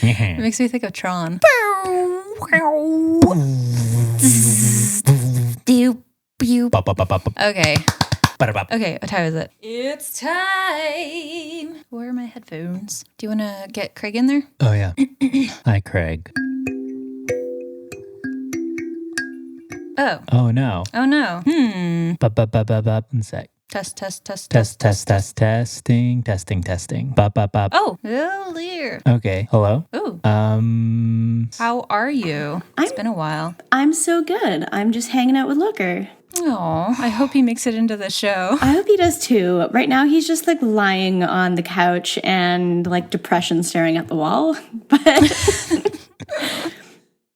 It makes me think of Tron. Okay. Okay, what time is it? It's time. Where are my headphones? Do you want to get Craig in there? Oh, yeah. Hi, Craig. Oh. Oh, no. Oh, no. One sec. Test. Testing. Oh, Lear. Okay. Hello? Oh. How are you? It's been a while. I'm so good. I'm just hanging out with Looker. Oh, I hope he makes it into the show. I hope he does too. Right now, he's just like lying on the couch and like depression staring at the wall. But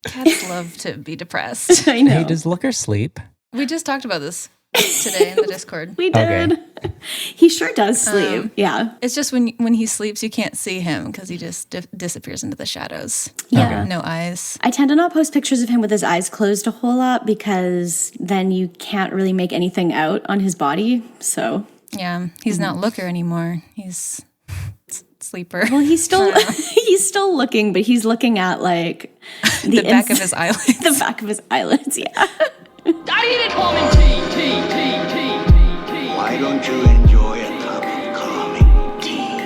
Cats love to be depressed. I know. Hey, does Looker sleep? We just talked about this today in the Discord. We did. Okay. He sure does sleep. Yeah. It's just when he sleeps, you can't see him because he just disappears into the shadows. Yeah. No eyes. I tend to not post pictures of him with his eyes closed a whole lot because then you can't really make anything out on his body. So Yeah, he's not Looker anymore. He's sleeper. well, he's still he's still looking, but he's looking at like the back of his eyelids. The back of his eyelids. Yeah. Why don't you enjoy a cup of calming tea?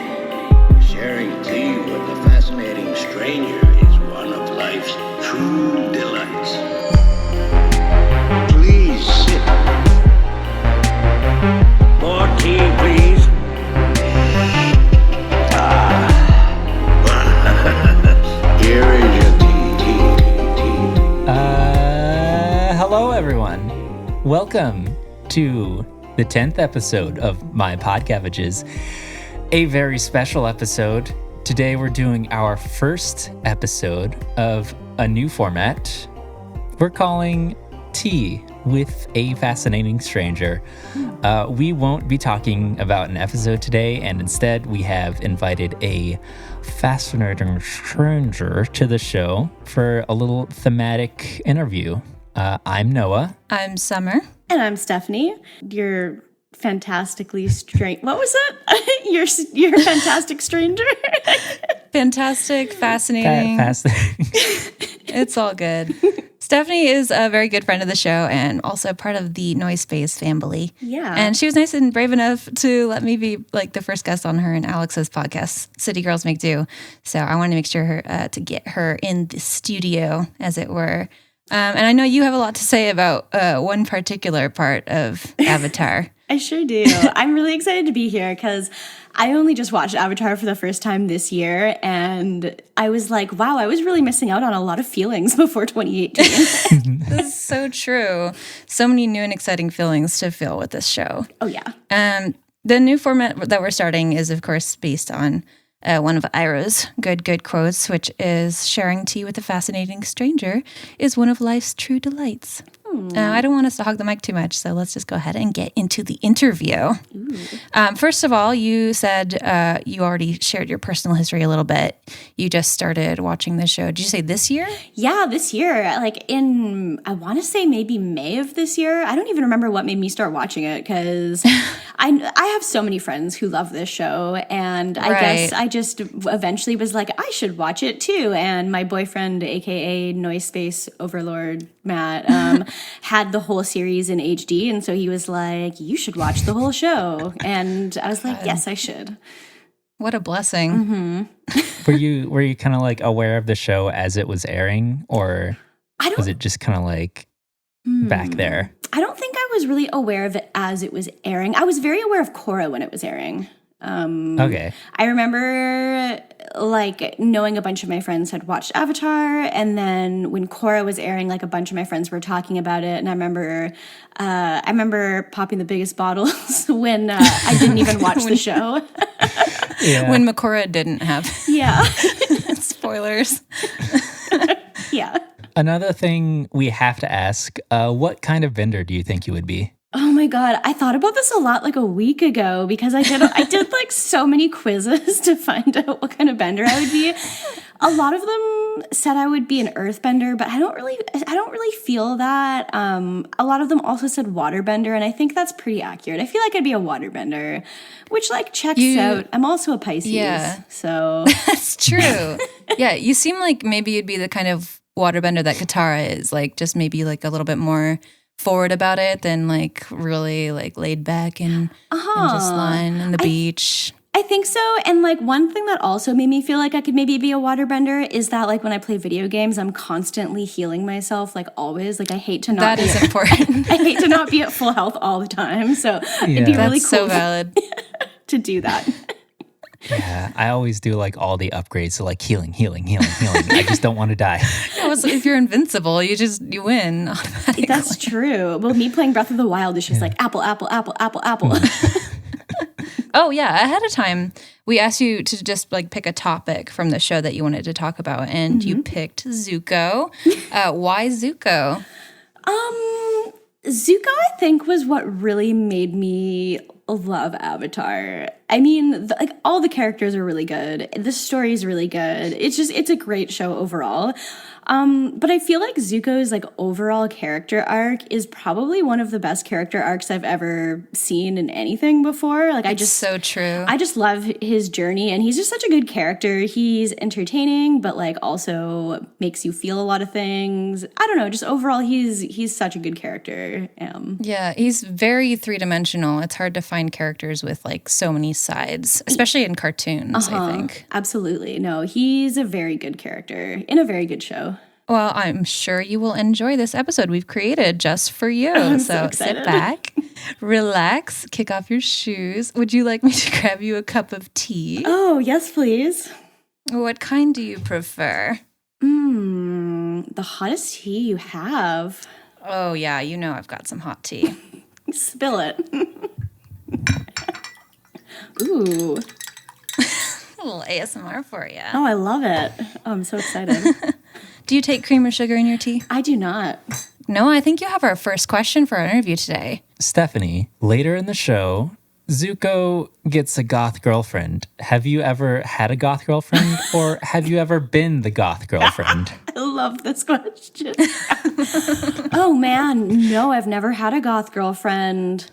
Sharing tea with a fascinating stranger is one of life's true delights. Please sit. More tea, please. Here is your tea. Hello, everyone. Welcome to the 10th episode of My Podcavages, a very special episode. Today we're doing our first episode of a new format we're calling Tea with a Fascinating Stranger. We won't be talking about an episode today, and instead we have invited a fascinating stranger to the show for a little thematic interview. I'm Noah. I'm Summer. And I'm Stephanie. You're fantastically strange. What was it? You're a fantastic stranger. Fantastic, fascinating. Fascinating. It's all good. Stephanie is a very good friend of the show and also part of the Noise Space family. Yeah. And she was nice and brave enough to let me be like the first guest on her and Alex's podcast, City Girls Make Do. So I wanted to make sure to get her in the studio, as it were. And I know you have a lot to say about one particular part of Avatar. I sure do. I'm really excited to be here because I only just watched Avatar for the first time this year, and I was like, wow, I was really missing out on a lot of feelings before 2018. This is so true. So many new and exciting feelings to feel with this show. Oh, yeah. The new format that we're starting is, of course, based on one of Ira's good quotes, which is sharing tea with a fascinating stranger is one of life's true delights. I don't want us to hog the mic too much, so let's just go ahead and get into the interview. First of all, you said you already shared your personal history a little bit. You just started watching the show. Did you say this year? Yeah, this year. Like I want to say maybe May of this year. I don't even remember what made me start watching it because I have so many friends who love this show. And I guess I just eventually was like, I should watch it too. And my boyfriend, a.k.a. Noise Space Overlord Matt, had the whole series in HD. And so he was like, you should watch the whole show. And I was like, yes, I should. What a blessing. Mm-hmm. Were you kind of like aware of the show as it was airing, or was it just kind of like back there? I don't think I was really aware of it as it was airing. I was very aware of Korra when it was airing. Okay. I remember like knowing a bunch of my friends had watched Avatar, and then when Korra was airing, like a bunch of my friends were talking about it, and I remember popping the biggest bottles when I didn't even watch the show. Yeah. When Makora didn't have Yeah. spoilers. Yeah. Another thing we have to ask, what kind of vendor do you think you would be? Oh my God. I thought about this a lot like a week ago because I did like so many quizzes to find out what kind of bender I would be. A lot of them said I would be an earthbender, but I don't really feel that. A lot of them also said waterbender, and I think that's pretty accurate. I feel like I'd be a waterbender, which like checks out. I'm also a Pisces. Yeah. So That's true. Yeah, you seem like maybe you'd be the kind of waterbender that Katara is, like just maybe like a little bit more forward about it than like really like laid back and just lying on the beach. I think so. And like one thing that also made me feel like I could maybe be a waterbender is that like when I play video games, I'm constantly healing myself, like always. Like I hate to not That is important. I hate to not be at full health all the time. So it'd be really That's cool so valid. to do that. Yeah, I always do like all the upgrades, so like healing. I just don't want to die. If you're invincible, you win automatically. That's true. Well, me playing Breath of the Wild is just like apple. Oh yeah, ahead of time, we asked you to just like pick a topic from the show that you wanted to talk about, and you picked Zuko. Why Zuko? Zuko, I think, was what really made me love Avatar. I mean, like all the characters are really good. The story is really good. It's a great show overall. But I feel like Zuko's like overall character arc is probably one of the best character arcs I've ever seen in anything before. Like So true. I just love his journey, and he's just such a good character. He's entertaining, but like also makes you feel a lot of things. I don't know, just overall he's such a good character. Yeah, he's very three-dimensional. It's hard to find characters with like so many sides, especially in cartoons, I think. Absolutely. No, he's a very good character in a very good show. Well, I'm sure you will enjoy this episode we've created just for you. So sit back, relax, kick off your shoes. Would you like me to grab you a cup of tea? Oh, yes, please. What kind do you prefer? The hottest tea you have. Oh, yeah, you know I've got some hot tea. Spill it. Ooh. A little ASMR for you. Oh, I love it. Oh, I'm so excited. Do you take cream or sugar in your tea? I do not. No, I think you have our first question for our interview today. Stephanie, later in the show, Zuko gets a goth girlfriend. Have you ever had a goth girlfriend, or have you ever been the goth girlfriend? I love this question. Oh, man. No, I've never had a goth girlfriend.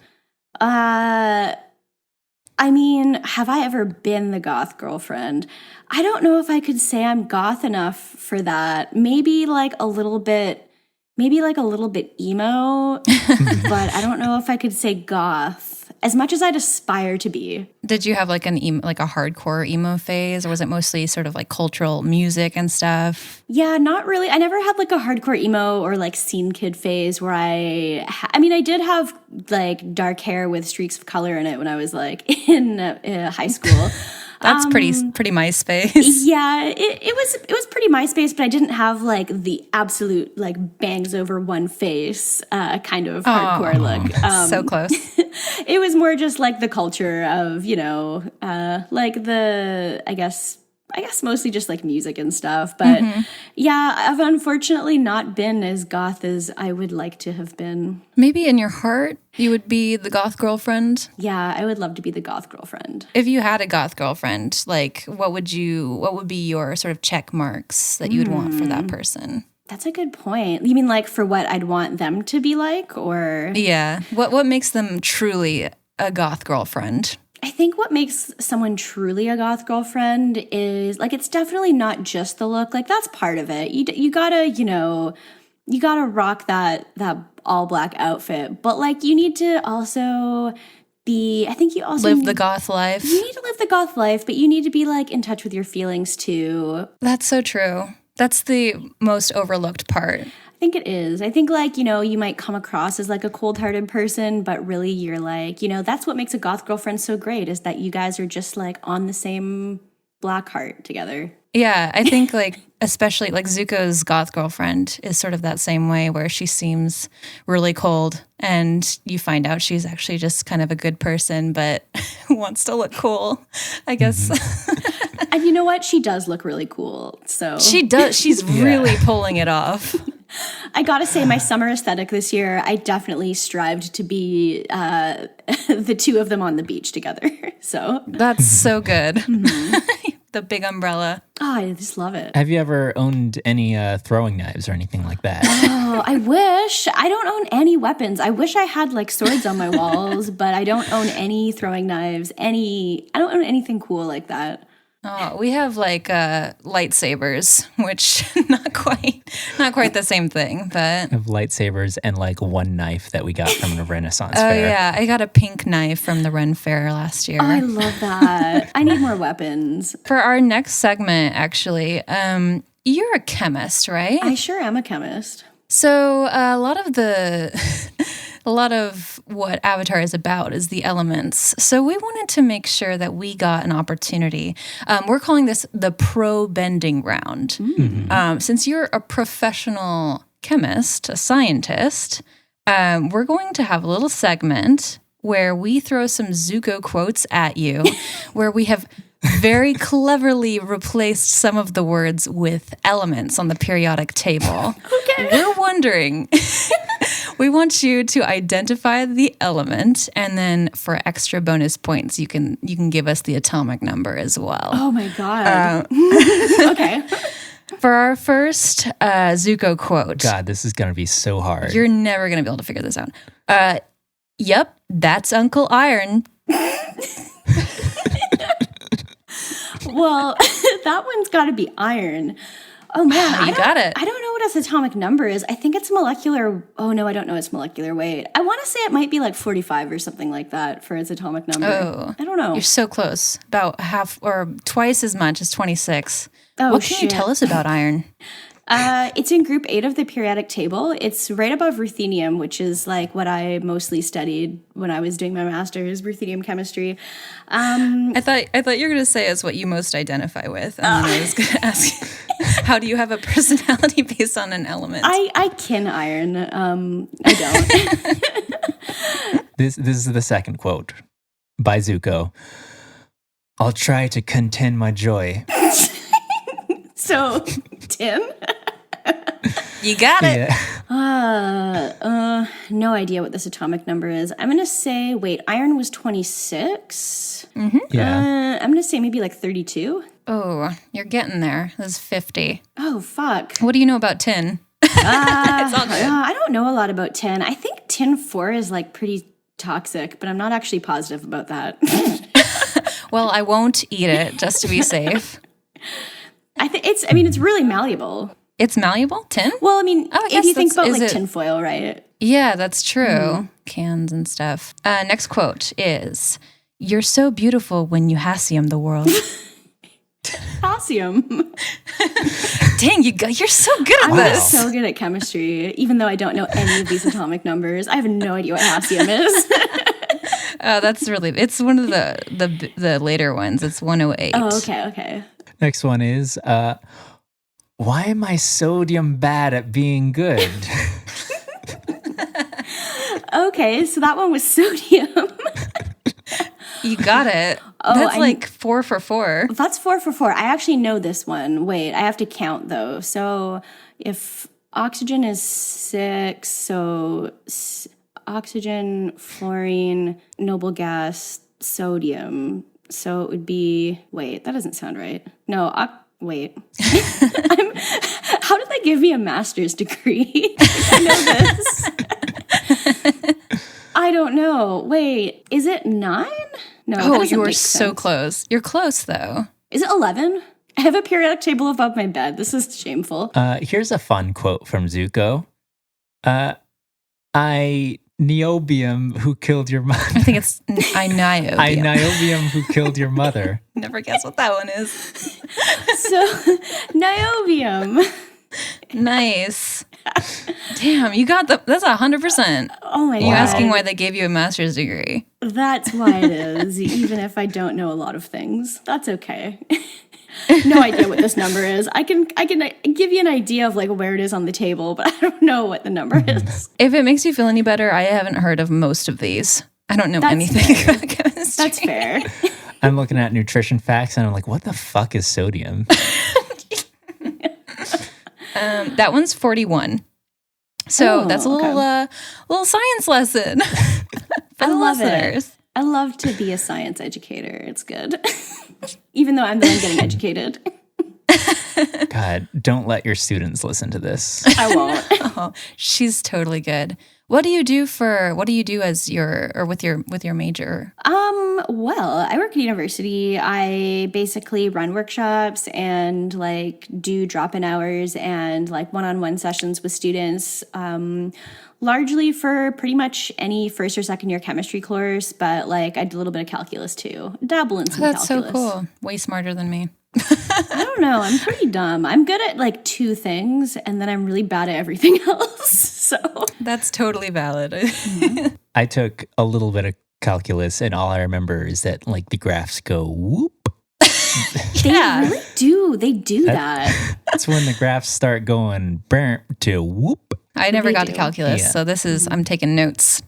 I mean, have I ever been the goth girlfriend? I don't know if I could say I'm goth enough for that. Maybe like a little bit emo, but I don't know if I could say goth as much as I'd aspire to be. Did you have like a hardcore emo phase, or was it mostly sort of like cultural music and stuff? Yeah, not really. I never had like a hardcore emo or like scene kid phase where I did have like dark hair with streaks of color in it when I was like in high school. That's pretty MySpace. Yeah, it was pretty MySpace, but I didn't have like the absolute like bangs over one face kind of hardcore look. So close. It was more just like the culture of, like the I guess mostly just like music and stuff. But yeah, I've unfortunately not been as goth as I would like to have been. Maybe in your heart, you would be the goth girlfriend. Yeah, I would love to be the goth girlfriend. If you had a goth girlfriend, like what would be your sort of check marks that you would want for that person? That's a good point. You mean like for what I'd want them to be like, or? Yeah. What makes them truly a goth girlfriend? I think what makes someone truly a goth girlfriend is like, it's definitely not just the look. Like that's part of it. You gotta, you gotta rock that all black outfit, but like you need to also I think you also live the goth life. You need to live the goth life, but you need to be like in touch with your feelings too. That's so true. That's the most overlooked part. I think it is. I think like, you might come across as like a cold-hearted person, but really you're like, that's what makes a goth girlfriend so great is that you guys are just like on the same black heart together. Yeah, I think like especially like Zuko's goth girlfriend is sort of that same way where she seems really cold and you find out she's actually just kind of a good person but wants to look cool, I guess. And you know what? She does look really cool. So she does. She's really pulling it off. I gotta say, my summer aesthetic this year, I definitely strived to be the two of them on the beach together. So that's so good. The big umbrella. Oh, I just love it. Have you ever owned any throwing knives or anything like that? Oh, I wish. I don't own any weapons. I wish I had like swords on my walls, but I don't own any throwing knives. I don't own anything cool like that. Oh, we have like lightsabers, which not quite the same thing, but Of lightsabers and like one knife that we got from the Renaissance oh fair. yeah, I got a pink knife from the Ren Fair last year. Oh, I love that. I need more weapons. For our next segment, actually, you're a chemist, right? I sure am a chemist. So a lot of what Avatar is about is the elements. So we wanted to make sure that we got an opportunity. We're calling this the pro bending round. Since you're a professional chemist, a scientist, we're going to have a little segment where we throw some Zuko quotes at you, where we have very cleverly replaced some of the words with elements on the periodic table. Okay. We're wondering, we want you to identify the element, and then for extra bonus points, you can give us the atomic number as well. Oh my God. Okay. For our first Zuko quote, God, this is going to be so hard. you're never going to be able to figure this out. Yep, that's Uncle Iron. Well, that one's got to be iron. Oh man, You got it. I don't know what its atomic number is. I think it's molecular. Oh no, I don't know its molecular weight. I want to say it might be like 45 or something like that for its atomic number. Oh. I don't know. You're so close. About half or twice as much as 26. Oh, What can you shit. tell us about iron? It's in group 8 of the periodic table. It's right above ruthenium, which is like what I mostly studied when I was doing my master's, ruthenium chemistry. I thought you were going to say it's what you most identify with. And then I was going to ask you, how do you have a personality based on an element? I kin iron. I don't. This is the second quote by Zuko. I'll try to contain my joy. So, Tim? You got it. Yeah. No idea what this atomic number is. I'm going to say, wait, iron was 26. Yeah. I'm going to say maybe like 32. Oh, you're getting there. That's 50. Oh, fuck. What do you know about tin? I don't know a lot about tin. I think tin 4 is like pretty toxic, but I'm not actually positive about that. Well, I won't eat it just to be safe. It's really malleable. It's malleable, tin? Well, I mean, Oh, I if guess you think that's- about is like it- tinfoil, right? Yeah, that's true. Cans and stuff. Next quote is, "You're so beautiful when you hassium the world." Potassium. Dang, you're so good at I'm this. so good at chemistry, even though I don't know any of these atomic numbers. I have no idea what hassium is. Oh, that's really, it's one of the later ones. It's 108. Oh, okay. Next one is, why am I sodium bad at being good? Okay, so that one was sodium. You got it. That's like 4 for 4. That's 4 for 4. I actually know this one. Wait, I have to count though. So if oxygen is 6, so oxygen, fluorine, noble gas, sodium. So it would be, wait, that doesn't sound right. No, wait. How did they give me a master's degree? I know this. I don't know. Wait, is it 9? No, that Oh, doesn't you are make so sense. close. You're close though. Is it 11? I have a periodic table above my bed. This is shameful. Here's a fun quote from Zuko. I niobium who killed your mother. I think it's niobium. I niobium who killed your mother. Never guess what that one is. So, niobium. Nice. Damn, you got that's 100%. Oh my You god. asking why they gave you a master's degree? That's why it is, even if I don't know a lot of things. That's okay. No idea what this number is. I can give you an idea of like where it is on the table, but I don't know what the number is. If it makes you feel any better, I haven't heard of most of these. I don't know That's anything fair. about chemistry. That's fair. I'm looking at nutrition facts and I'm like, what the fuck is sodium? That one's 41. So Oh, that's a little okay. little science lesson for I the love listeners. it. I love to be a science educator. It's good. Even though I'm the one getting educated. God, don't let your students listen to this. I won't. Oh, she's totally good. What do you do as with your major? Well, I work at university. I basically run workshops and like do drop-in hours and like one-on-one sessions with students, largely for pretty much any first or second year chemistry course, but like I do a little bit of calculus too. Dabble in some That's calculus. so cool. Way smarter than me. I don't know. I'm pretty dumb. I'm good at like two things and then I'm really bad at everything else. So That's totally valid. I took a little bit of calculus, and all I remember is that like the graphs go whoop. they really do. They do that. That's when the graphs start going burn to whoop. I never They got to do. calculus, Yeah. so this is I'm taking notes.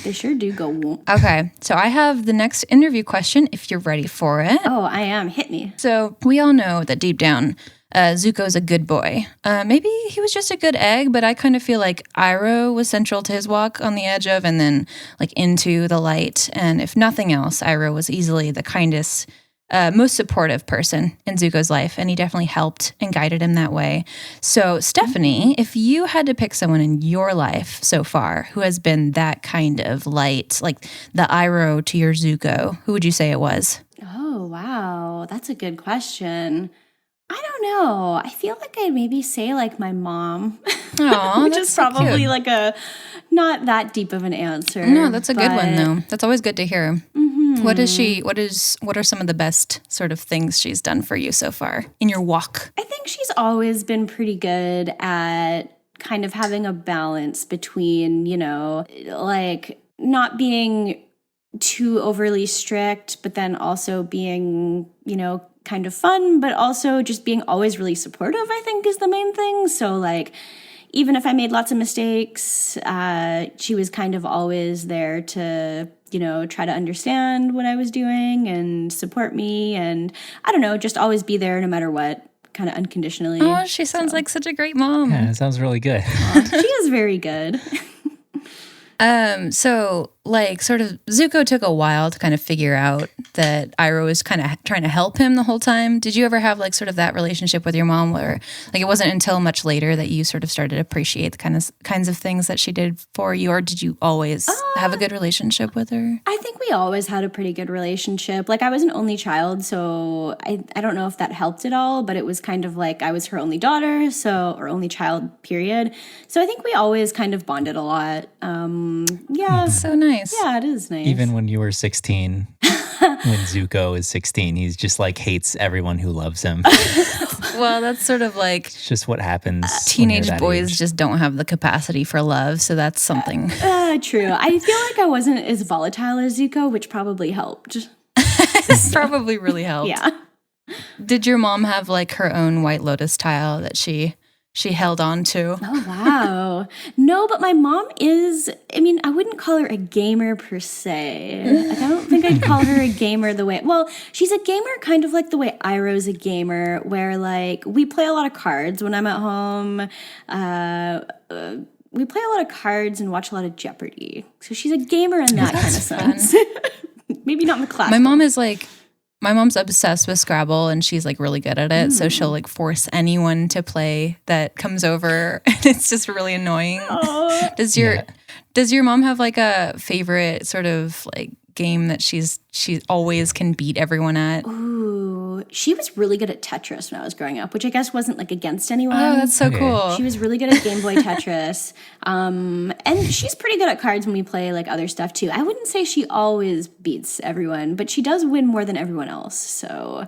They sure do go whoop. Okay, so I have the next interview question if you're ready for it. Oh, I am. Hit me. So we all know that deep down, Zuko's a good boy. Maybe he was just a good egg, but I kind of feel like Iroh was central to his walk on the edge of and then like into the light. And if nothing else, Iroh was easily the kindest, most supportive person in Zuko's life. And he definitely helped and guided him that way. So Stephanie, if you had to pick someone in your life so far who has been that kind of light, like the Iroh to your Zuko, who would you say it was? Oh, wow. That's a good question. I don't know. I feel like I'd maybe say like my mom, Aw, which that's is so probably cute. like a not that deep of an answer. No, that's a good one but- though. That's always good to hear. What are some of the best sort of things she's done for you so far in your walk? I think she's always been pretty good at kind of having a balance between, like not being too overly strict, but then also being, kind of fun, but also just being always really supportive, I think is the main thing. So like, even if I made lots of mistakes, she was kind of always there to, try to understand what I was doing and support me. And I don't know, just always be there no matter what, kind of unconditionally. Oh, she sounds like such a great mom. Yeah, that sounds really good. She is very good. So like sort of Zuko took a while to kind of figure out that Iroh was kind of trying to help him the whole time. Did you ever have like sort of that relationship with your mom where like it wasn't until much later that you sort of started to appreciate the kinds of things that she did for you, or did you always have a good relationship with her? I think we always had a pretty good relationship. Like I was an only child, so I don't know if that helped at all, but it was kind of like I was her only daughter, or only child, period. So I think we always kind of bonded a lot. Yeah. So nice. Yeah, it is nice. Even when you were 16, when Zuko is 16, he's just like hates everyone who loves him. Well, that's sort of like It's just what happens. when you're teenage that boys age. just don't have the capacity for love, so that's something. True. I feel like I wasn't as volatile as Zuko, which probably helped. Probably really helped. Yeah. Did your mom have like her own White Lotus tile that she held on to? Oh, wow. No, but my mom is, I wouldn't call her a gamer per se. Like, I don't think I'd call her a gamer well, she's a gamer kind of like the way Iroh's a gamer, where like we play a lot of cards when I'm at home. We play a lot of cards and watch a lot of Jeopardy. So she's a gamer in that kind of sense. Maybe not in the class. My mom's obsessed with Scrabble and she's like really good at it. So she'll like force anyone to play that comes over. And it's just really annoying. Oh. Does your mom have like a favorite sort of like game that she always can beat everyone at? Ooh, she was really good at Tetris when I was growing up, which I guess wasn't like against anyone. Oh, that's so Okay. cool. She was really good at Game Boy Tetris. And she's pretty good at cards when we play like other stuff too. I wouldn't say she always beats everyone, but she does win more than everyone else. So,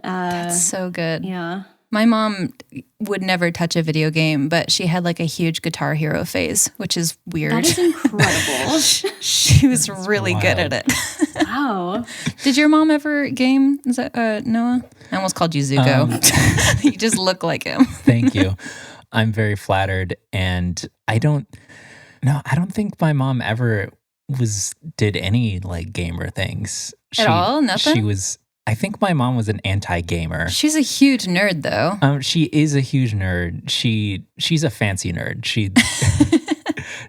That's so good. yeah. My mom would never touch a video game, but she had like a huge Guitar Hero phase, which is weird. That is incredible. She was really good at wild. it. Wow. Did your mom ever game? Is that Noah? I almost called you Zuko. You just look like him. Thank you. I'm very flattered, and I don't think my mom ever did any like gamer things At all? Nothing? I think my mom was an anti-gamer. She's a huge nerd, though. She is a huge nerd. She's a fancy nerd.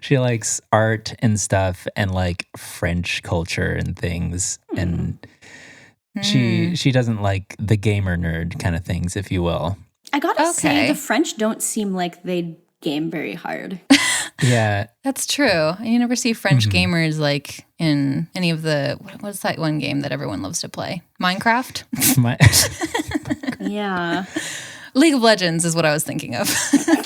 She likes art and stuff and like French culture and things. And She doesn't like the gamer nerd kind of things, if you will. I gotta say, the French don't seem like they game very hard. Yeah. That's true. You never see French gamers like in any of the, what's that one game that everyone loves to play? Minecraft? Yeah. League of Legends is what I was thinking of.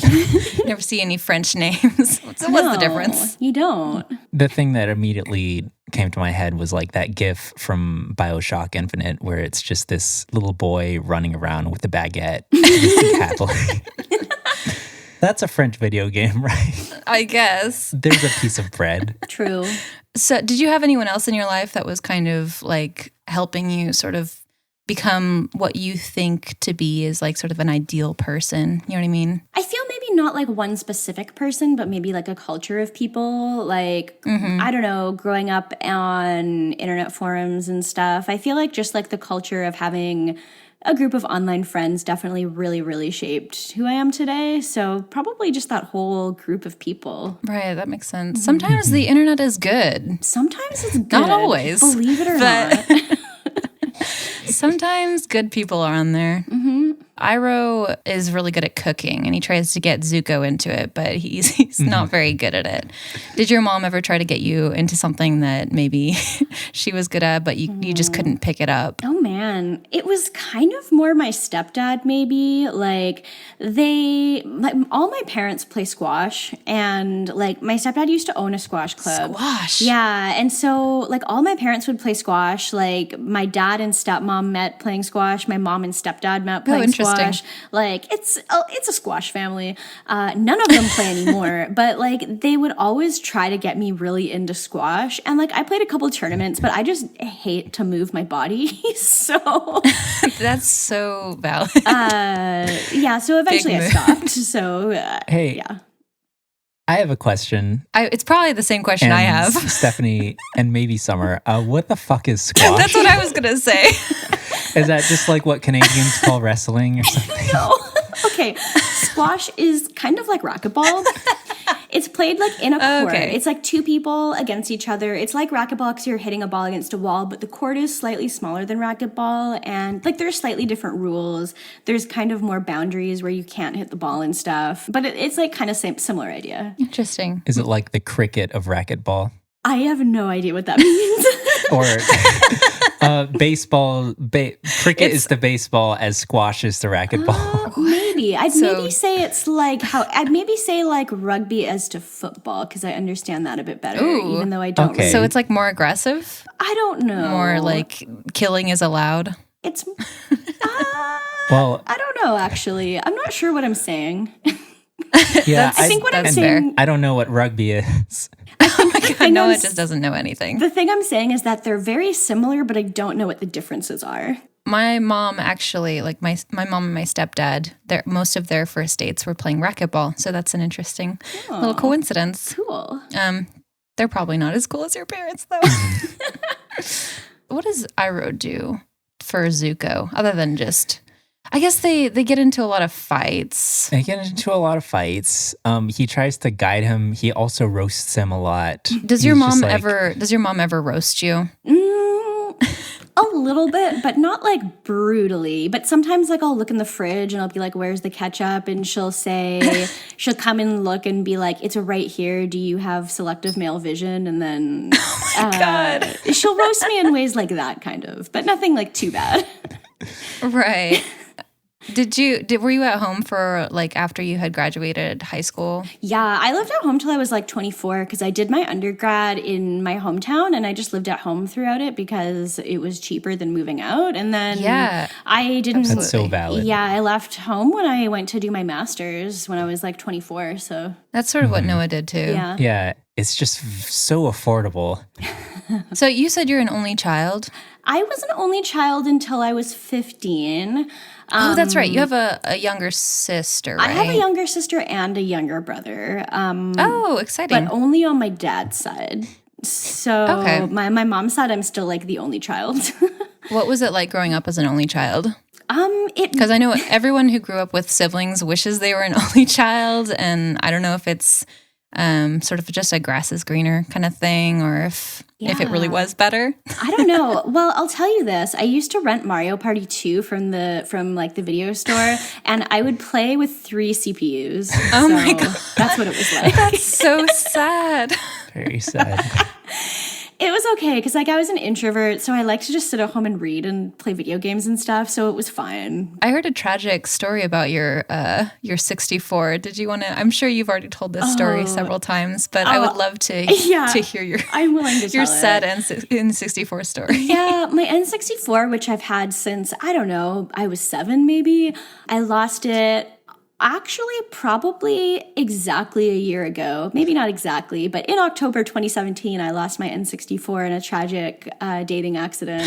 You never see any French names. What's the difference? You don't. The thing that immediately came to my head was like that GIF from BioShock Infinite where it's just this little boy running around with a baguette happily. That's a French video game, right? I guess. There's a piece of bread. True. So did you have anyone else in your life that was kind of like helping you sort of become what you think to be is like sort of an ideal person? You know what I mean? I feel maybe not like one specific person, but maybe like a culture of people. Like, I don't know, growing up on internet forums and stuff. I feel like just like the culture of having a group of online friends definitely really, really shaped who I am today. So probably just that whole group of people. Right, that makes sense. Sometimes the internet is good. Sometimes it's good. Not always. Believe it or not. Sometimes good people are on there. Iro is really good at cooking, and he tries to get Zuko into it, but he's not very good at it. Did your mom ever try to get you into something that maybe she was good at, but you just couldn't pick it up? Oh, man. It was kind of more my stepdad, maybe. Like, all my parents play squash, and, like, my stepdad used to own a squash club. Squash? Yeah, and so, like, all my parents would play squash. Like, my dad and stepmom met playing squash. My mom and stepdad met playing squash. Like, it's a squash family. None of them play anymore, but, like, they would always try to get me really into squash. And, like, I played a couple tournaments, but I just hate to move my body. So that's so valid. Yeah, so eventually I stopped. So hey, yeah. I have a question. It's probably the same question I have. Stephanie and maybe Summer, what the fuck is squash? That's what I was going to say. Is that just like what Canadians call wrestling or something? No. Okay, squash is kind of like racquetball. It's played like in a court. Okay. It's like two people against each other. It's like racquetball because you're hitting a ball against a wall, but the court is slightly smaller than racquetball, and like there's slightly different rules. There's kind of more boundaries where you can't hit the ball and stuff, but it's like kind of similar idea. Interesting. Is it like the cricket of racquetball? I have no idea what that means. Or baseball, cricket is the baseball as squash is the racquetball. Maybe. I'd maybe say like rugby as to football because I understand that a bit better, even though I don't. Okay. So it's like more aggressive? I don't know. More like killing is allowed? It's, well, I don't know, actually. I'm not sure what I'm saying. Yeah, I think what I'm that's saying. fair. I don't know what rugby is. Noah just doesn't know anything. The thing I'm saying is that they're very similar, but I don't know what the differences are. My mom actually, like my mom and my stepdad, most of their first dates were playing racquetball. So that's an interesting little coincidence. Cool. They're probably not as cool as your parents, though. What does Iro do for Zuko other than just... I guess they get into a lot of fights. They get into a lot of fights. He tries to guide him. He also roasts him a lot. Does your mom ever roast you? A little bit, but not like brutally. But sometimes like I'll look in the fridge and I'll be like, where's the ketchup? And she'll she'll come and look and be like, it's right here. Do you have selective male vision? And then God. She'll roast me in ways like that kind of, but nothing like too bad. Right. Were you at home for like after you had graduated high school? Yeah, I lived at home till I was like 24 because I did my undergrad in my hometown and I just lived at home throughout it because it was cheaper than moving out. And then I didn't. That's so valid. Yeah, I left home when I went to do my master's when I was like 24. So that's sort of what Noah did too. Yeah. Yeah, it's just so affordable. So you said you're an only child? I was an only child until I was 15. Oh, that's right. You have a younger sister, right? I have a younger sister and a younger brother. Oh, exciting. But only on my dad's side. So my mom's side, I'm still like the only child. What was it like growing up as an only child? Because I know everyone who grew up with siblings wishes they were an only child, and I don't know if it's sort of just a grass is greener kind of thing, or if it really was better. I don't know. Well, I'll tell you this. I used to rent Mario Party 2 from like the video store, and I would play with 3 CPUs. Oh my God. That's what it was like. That's so sad. Very sad. It was okay because like I was an introvert, so I like to just sit at home and read and play video games and stuff. So it was fine. I heard a tragic story about your 64. Did you want to? I'm sure you've already told this story several times, but I would love to hear your. I'm willing to your tell sad it. N64 story. Yeah, my N64, which I've had since I don't know, I was 7 maybe. I lost it. Actually, probably exactly a year ago. Maybe not exactly, but in October 2017, I lost my N64 in a tragic dating accident.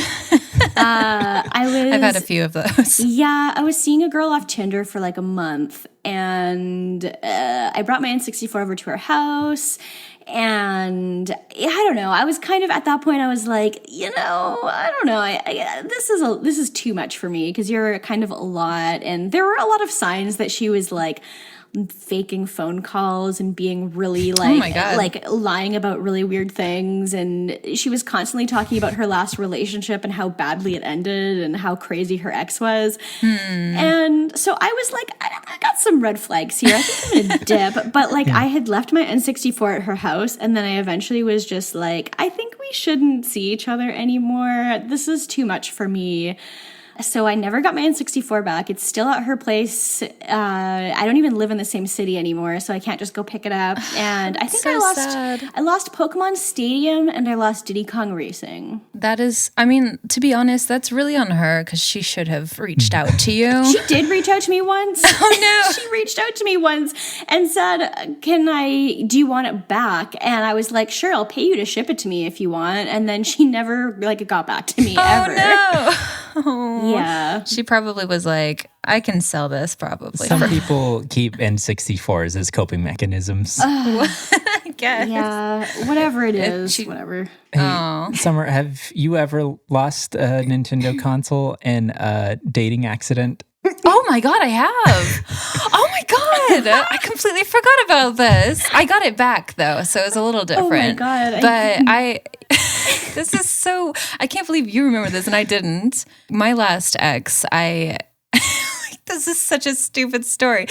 I've had a few of those. Yeah, I was seeing a girl off Tinder for like a month, and I brought my N64 over to her house. And I don't know. I was kind of at that point. I was like, I don't know. This is too much for me because you're kind of a lot. And there were a lot of signs that she was like faking phone calls and being really like lying about really weird things. And she was constantly talking about her last relationship and how badly it ended and how crazy her ex was. And so I was like, I got some red flags here. I think I'm gonna dip. But like I had left my N64 at her house, and then I eventually was just like, I think we shouldn't see each other anymore. This is too much for me. So I never got my N64 back. It's still at her place. I don't even live in the same city anymore, so I can't just go pick it up. And I think I lost Pokemon Stadium and I lost Diddy Kong Racing. That is, I mean, to be honest, that's really on her because she should have reached out to you. She did reach out to me once. Oh no. She reached out to me once and said, do you want it back? And I was like, sure, I'll pay you to ship it to me if you want. And then she never got back to me ever. No. Yeah. She probably was like, I can sell this probably. Some people keep N64s as coping mechanisms. I guess. Yeah, whatever it is, whatever. Hey, Summer, have you ever lost a Nintendo console in a dating accident? Oh my God, I have. Oh my God. I completely forgot about this. I got it back though, so it was a little different. Oh my God. But this is so, I can't believe you remember this and I didn't. My last ex, this is such a stupid story.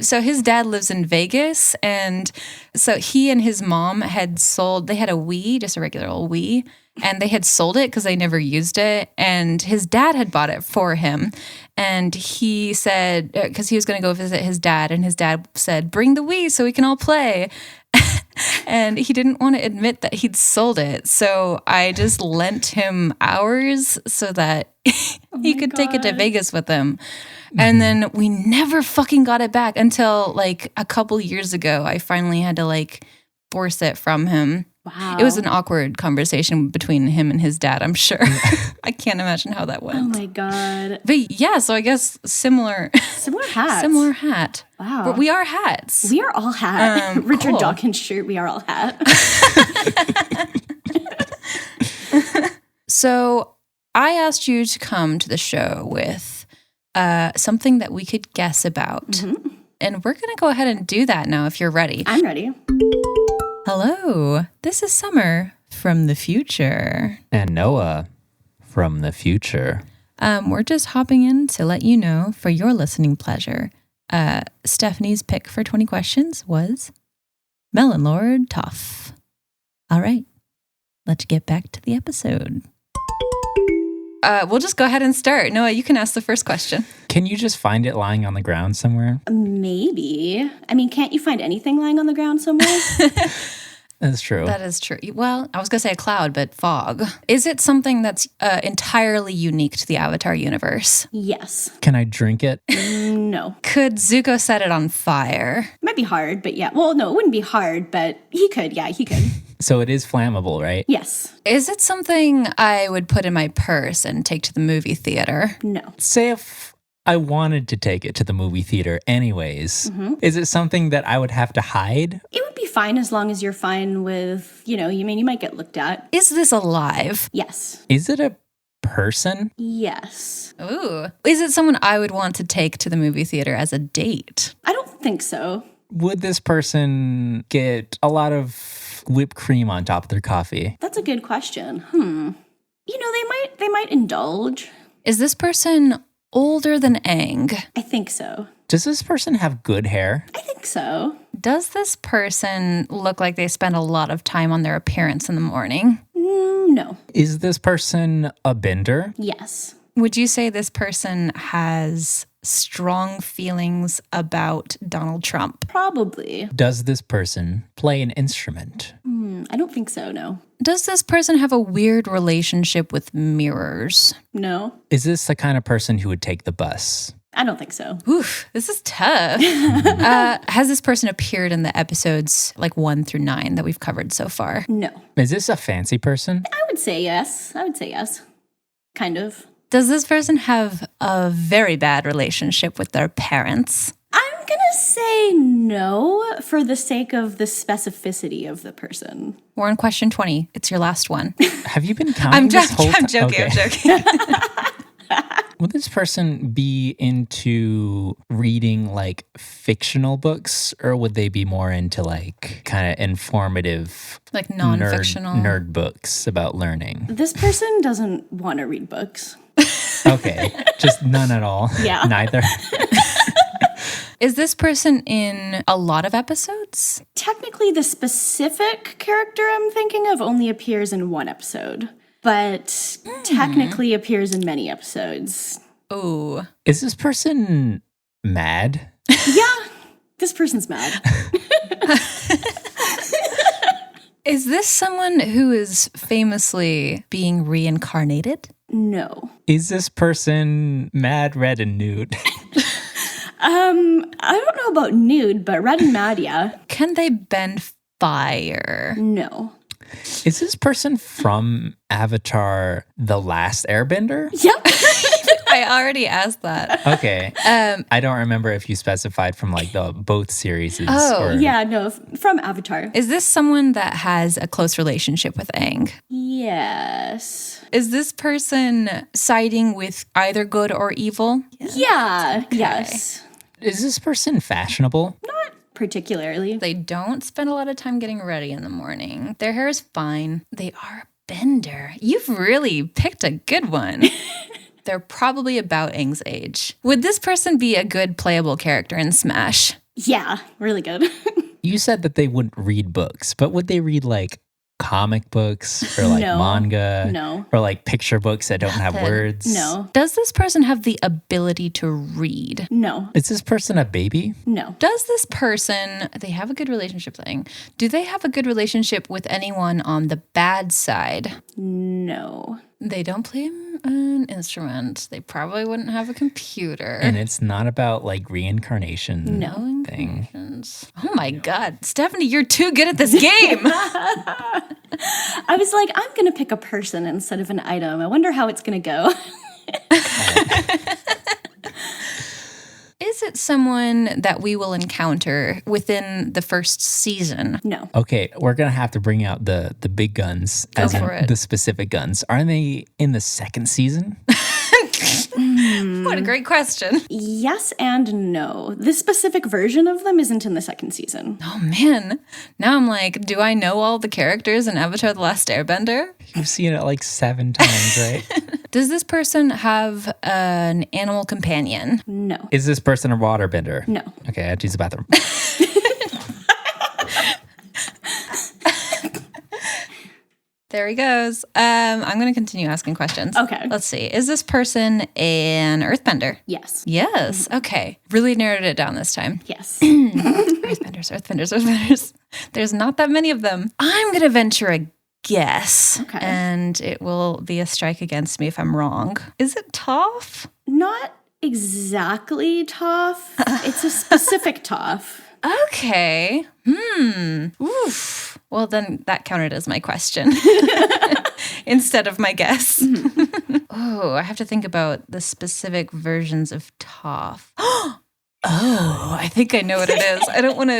So his dad lives in Vegas, and so he and his mom they had a Wii, just a regular old Wii, and they had sold it because they never used it, and his dad had bought it for him. And he said, because he was going to go visit his dad, and his dad said, bring the Wii so we can all play. And he didn't want to admit that he'd sold it. So I just lent him ours so that he could take it to Vegas with him. And then we never fucking got it back until like a couple years ago. I finally had to like force it from him. Wow. It was an awkward conversation between him and his dad, I'm sure. I can't imagine how that went. Oh my God. But yeah, so I guess similar hats. Similar hat. Wow. We are hats. We are all hat. Richard cool. Dawkins shirt, we are all hat. So I asked you to come to the show with something that we could guess about. Mm-hmm. And we're going to go ahead and do that now if you're ready. I'm ready. Hello, this is Summer from the future. And Noah from the future. We're just hopping in to let you know for your listening pleasure. Stephanie's pick for 20 questions was Melon Lord Toff. All right, let's get back to the episode. We'll just go ahead and start. Noah, you can ask the first question. Can you just find it lying on the ground somewhere? Maybe. I mean, can't you find anything lying on the ground somewhere? That's true. That is true. Well, I was going to say a cloud, but fog. Is it something that's entirely unique to the Avatar universe? Yes. Can I drink it? No. Could Zuko set it on fire? Might be hard, but yeah. Well, no, it wouldn't be hard, but he could. Yeah, he could. So it is flammable, right? Yes. Is it something I would put in my purse and take to the movie theater? No. Say if I wanted to take it to the movie theater anyways, is it something that I would have to hide? It would be fine as long as you're fine with, you might get looked at. Is this alive? Yes. Is it a person? Yes. Ooh. Is it someone I would want to take to the movie theater as a date? I don't think so. Would this person get a lot of whipped cream on top of their coffee? That's a good question. They might indulge. Is this person older than Aang? I think so. Does this person have good hair? I think so. Does this person look like they spend a lot of time on their appearance in the morning? No. Is this person a bender? Yes. Would you say this person has strong feelings about Donald Trump? Probably. Does this person play an instrument? I don't think so, no. Does this person have a weird relationship with mirrors? No. Is this the kind of person who would take the bus? I don't think so. Oof, this is tough. Has this person appeared in the episodes like 1 through 9 that we've covered so far? No. Is this a fancy person? I would say yes. Kind of. Does this person have a very bad relationship with their parents? I'm going to say no for the sake of the specificity of the person. We're on question 20. It's your last one. Have you been counting this whole time? I'm joking. Okay. I'm joking. Would this person be into reading like fictional books, or would they be more into like kind of informative, Like non-fictional nerd books about learning? This person doesn't want to read books. Okay, just none at all. Yeah. Neither. Is this person in a lot of episodes? Technically, the specific character I'm thinking of only appears in one episode, but technically appears in many episodes. Oh. Is this person mad? Yeah, this person's mad. Is this someone who is famously being reincarnated? No. Is this person mad, red, and nude? I don't know about nude, but red and mad, yeah. Can they bend fire? No. Is this person from Avatar: The Last Airbender? Yep. I already asked that. Okay. I don't remember if you specified from like the both series. Oh, Yeah, no, from Avatar. Is this someone that has a close relationship with Aang? Yes. Is this person siding with either good or evil? Yeah, yes. Is this person fashionable? Particularly. They don't spend a lot of time getting ready in the morning. Their hair is fine. They are a bender. You've really picked a good one. They're probably about Aang's age. Would this person be a good playable character in Smash? Yeah, really good. You said that they wouldn't read books, but would they read like comic books or like No. manga? No. Or like picture books that don't have words? No. Does this person have the ability to read? No. Is this person a baby? No. Does this person, they have a good relationship thing. Do they have a good relationship with anyone on the bad side? No. They don't play an instrument. They probably wouldn't have a computer. And it's not about like reincarnation No thing. Oh my God. Stephanie, you're too good at this game. I was like, I'm going to pick a person instead of an item. I wonder how it's going to go. Is it someone that we will encounter within the first season? No. Okay, we're gonna have to bring out the big guns, as for in it. the specific guns. Are they in the second season? What a great question. Yes and no. This specific version of them isn't in the second season. Oh man. Now I'm like, do I know all the characters in Avatar: The Last Airbender? You've seen it like 7 times, right? Does this person have an animal companion? No. Is this person a waterbender? No. Okay, I have to use the bathroom. There he goes. I'm going to continue asking questions. Okay. Let's see. Is this person an earthbender? Yes. Yes. Okay. Really narrowed it down this time. Yes. Earthbenders. There's not that many of them. I'm going to venture a guess. Okay. And it will be a strike against me if I'm wrong. Is it Toph? Not exactly Toph. It's a specific Toph. Okay. Oof. Well, then that counted as my question instead of my guess. Oh, I have to think about the specific versions of Toph. Oh, I think I know what it is. I don't want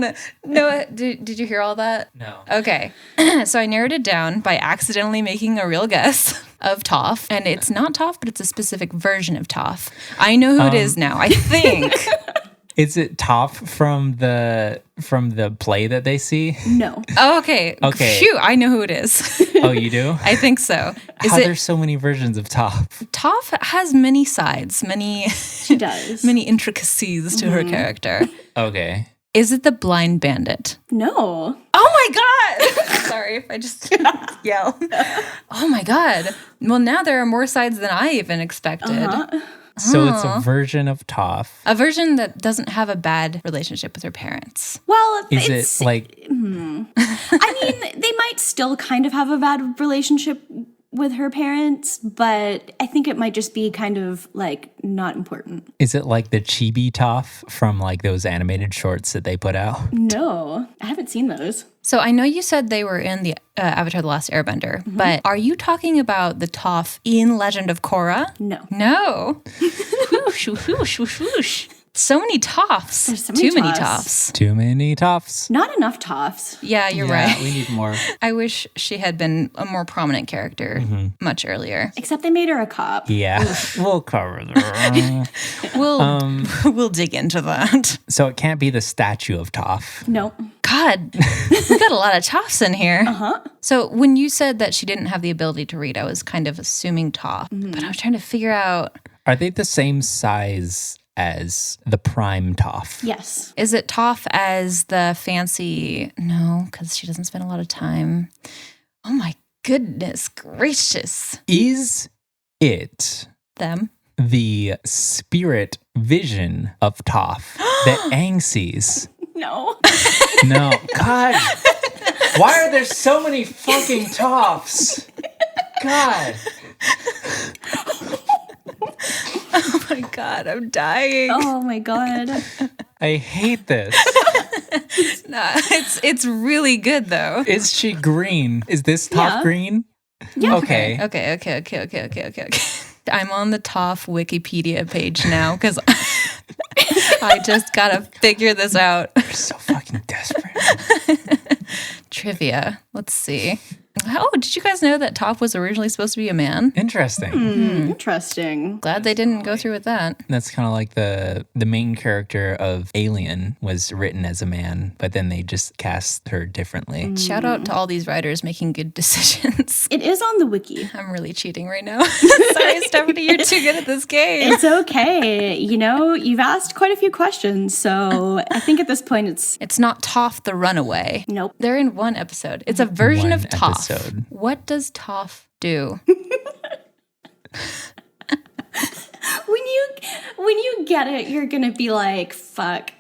to. No, did you hear all that? No. Okay. So I narrowed it down by accidentally making a real guess of Toph. And it's not Toph, but it's a specific version of Toph. I know who it is now, I think. Is it Toph from the play that they see? No. Oh, okay. Okay. Phew, I know who it is. Oh, you do? I think so. Is How it there's so many versions of Toph? Toph has many sides, many She does. many intricacies to her character. Okay. Is it the blind bandit? No. Oh my god! Sorry if I just yell. Oh my god. Well, now there are more sides than I even expected. So it's a version of Toph. A version that doesn't have a bad relationship with her parents. Well, Is it's, it like I mean, they might still kind of have a bad relationship with her parents, but I think it might just be kind of like not important. is it like the chibi Toph from like those animated shorts that they put out? No, I haven't seen those. So I know you said they were in the Avatar: The Last Airbender, but are you talking about the Toph in Legend of Korra? No. No. Whoosh, whoosh, whoosh, whoosh. So many Tophs. There's so many Too many Tophs. Tophs. Too many Tophs. Not enough Tophs. Yeah, you're Yeah, right. we need more. I wish she had been a more prominent character much earlier. Except they made her a cop. Yeah, we'll cover that. We'll dig into that. So it can't be the statue of Toph. Nope. God, we got a lot of Tophs in here. So when you said that she didn't have the ability to read, I was kind of assuming Toph, but I was trying to figure out, Are they the same size as the prime Toph? Yes. is it Toph as the fancy? No, because she doesn't spend a lot of time. Oh my goodness gracious. Is it Them. the spirit vision of Toph that Aang sees? No. No. God. Why are there so many fucking Tophs? God. Oh my God, I'm dying. Oh my god. I hate this. No, it's really good though. Is she green? Is this Toph Yeah. green? Yeah. Okay. Okay. I'm on the Toph Wikipedia page now because I just gotta figure this out. You're so fucking desperate. Trivia. Let's see. Oh, did you guys know that Toph was originally supposed to be a man? Interesting. Interesting. Glad they didn't go through with that. That's kind of like the main character of Alien was written as a man, but then they just cast her differently. Shout out to all these writers making good decisions. It is on the wiki. I'm really cheating right now. Sorry, Stephanie, you're too good at this game. It's okay. You know, you've asked quite a few questions, so I think at this point It's not Toph the Runaway. nope. They're in one episode. It's a version One of Toph. episode. What does Toph do? When you get it, you're gonna be like, fuck.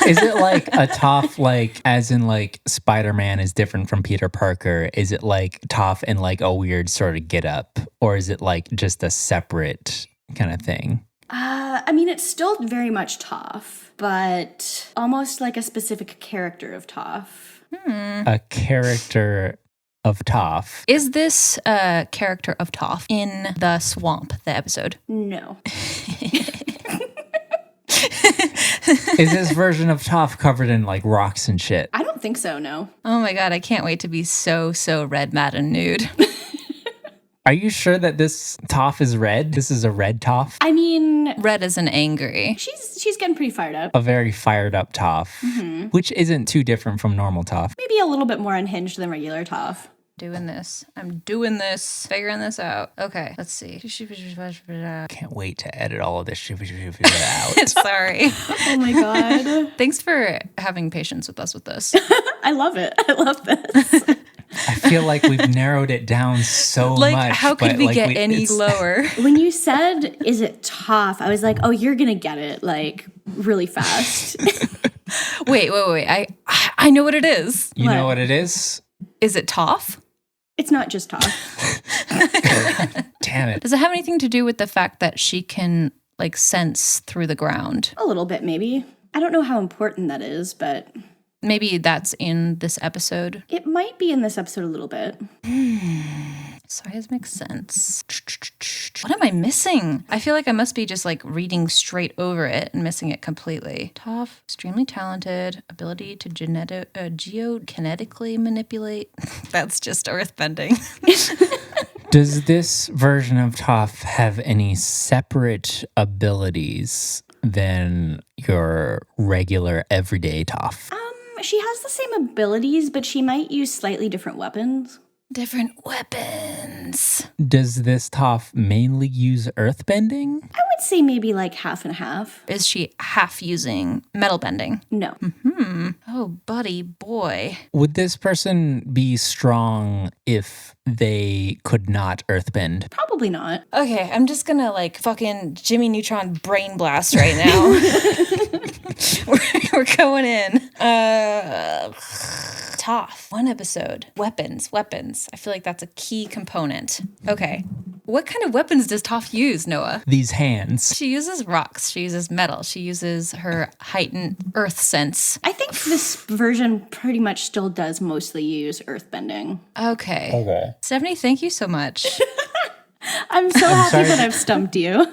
Is it like a Toph, like as in like Spider-Man is different from Peter Parker? Is it like Toph in like a weird sort of get up? Or is it like just a separate kind of thing? I mean, it's still very much Toph, but almost like a specific character of Toph. A character of Toph. Is this a character of Toph in the swamp, the episode? No. Is this version of Toph covered in like rocks and shit? I don't think so, no. Oh my God, I can't wait to be so red, mad, and nude. Are you sure that this Toph is red? This is a red Toph? I mean, Red as in angry. she's getting pretty fired up. A very fired up Toph, which isn't too different from normal Toph. Maybe a little bit more unhinged than regular Toph. I'm doing this. Figuring this out. Okay, let's see. Can't wait to edit all of this shit out. Sorry. Oh my god. Thanks for having patience with us with this. I love it. I love this. I feel like we've narrowed it down so Like, much. how could but, we like, get any it's- lower? When you said, is it Toph? I was like, oh, you're gonna get it like really fast. Wait. I know what it is. You know What? what it is? Is it Toph? It's not just Toph. Damn it. Does it have anything to do with the fact that she can like sense through the ground? A little bit, maybe. I don't know how important that is, but Maybe that's in this episode. it might be in this episode a little bit. Size makes sense. What am I missing? I feel like I must be just like reading straight over it and missing it completely. Toph, extremely talented, ability to geokinetically manipulate. That's just earthbending. Does this version of Toph have any separate abilities than your regular everyday TWAF? She has the same abilities, but she might use slightly different weapons. Different weapons. Does this TWAF mainly use earthbending? I would say maybe like half and half. Is she half using metal bending? No. Oh, buddy boy. Would this person be strong if they could not earthbend? Probably not. Okay, I'm just gonna like fucking Jimmy Neutron brain blast right now. we're going in. TWAF. One episode. Weapons. I feel like that's a key component. Okay. What kind of weapons does TWAF use, Noah? These hands. She uses rocks. She uses metal. She uses her heightened earth sense. I think this version pretty much still does mostly use earthbending. Okay. Stephanie, thank you so much. I'm so happy that I've stumped you.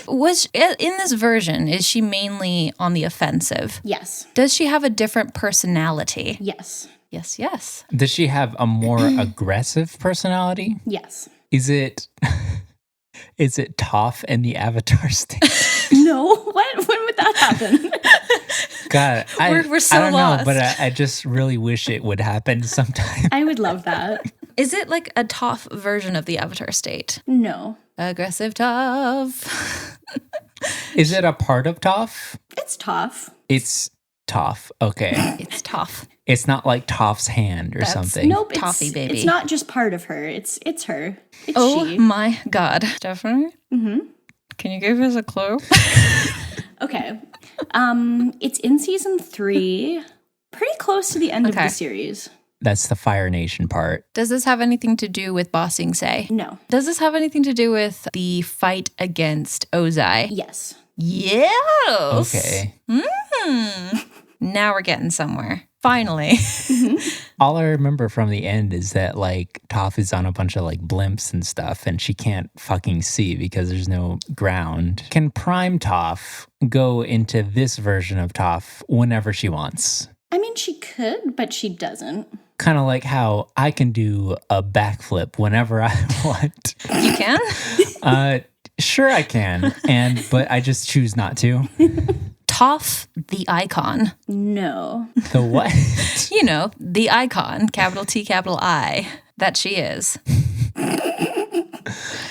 Was in this version, is she mainly on the offensive? Yes. Does she have a different personality? Yes. Yes. Does she have a more aggressive personality? Yes. Is it TWAF and the Avatar state? No. What? When would that happen? God, we're so I don't lost. know, but I just really wish it would happen sometime. I would love that. Is it like a TWAF version of the Avatar state? No. Aggressive TWAF. Is it a part of TWAF? It's tough. It's TWAF. Okay. It's TWAF. It's not like TWAF's hand or something. Nope. Toffee baby. It's not just part of her. It's her. It's Oh she. my God. Stephanie? Mm-hmm. Can you give us a clue? Okay. It's in season 3. Pretty close to the end of the series. That's the Fire Nation part. Does this have anything to do with Bossing Say? No. Does this have anything to do with the fight against Ozai? Yes. Yes. Okay. Now we're getting somewhere. Finally. All I remember from the end is that like TWAF is on a bunch of like blimps and stuff and she can't fucking see because there's no ground. Can Prime TWAF go into this version of TWAF whenever she wants? I mean, she could, but she doesn't. Kind of like how I can do a backflip whenever I want. You can? Sure I can, but I just choose not to. TWAF the icon. No. The what? You know, the icon, capital T, capital I, that she is.